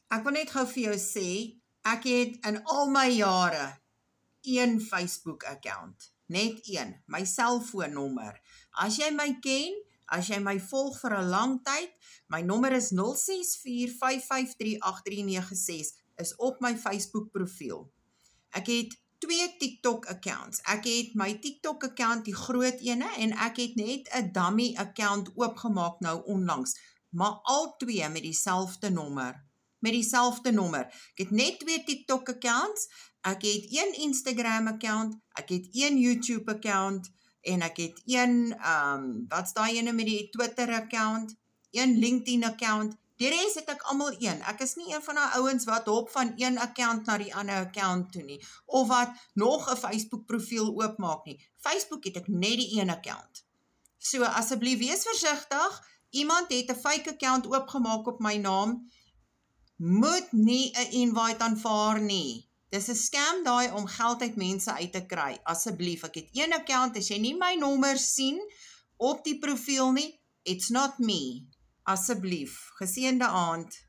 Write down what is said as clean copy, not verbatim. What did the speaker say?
Ek wil net gou vir jou sê, ek het in al my jare een Facebook-account, net een, my selfoonnommer. As jy my ken, as jy my volg vir 'n lang tyd, my nommer is 0645538396, is op my Facebook profiel. Ek het 2 TikTok-accounts. Ek het my TikTok-account, die groot ene, en ek het net 'n dummy-account oopgemaak nou onlangs, maar al 2 met dieselfde nommer. Ek het net 2 TikTok-accounts, ek het 1 Instagram-account, ek het 1 YouTube-account, en ek het 1, wat's daai ene met die Twitter-account, 1 LinkedIn-account, die res het ek almal een. Ek is nie een van die ouens wat hop van een account na die ander account toe nie, of wat nog 'n Facebook-profiel oopmaak nie. Facebook het ek net die een account. So asseblief wees versigtig, iemand het 'n fake account oopgemaak op my naam, moet nie 'n invite aanvaar nie. Dis 'n scam daai om geld uit mense uit te kry. Asseblief, ek het een account, as jy nie my nommer sien op die profiel nie, it's not me. Asseblief, geseënde aand.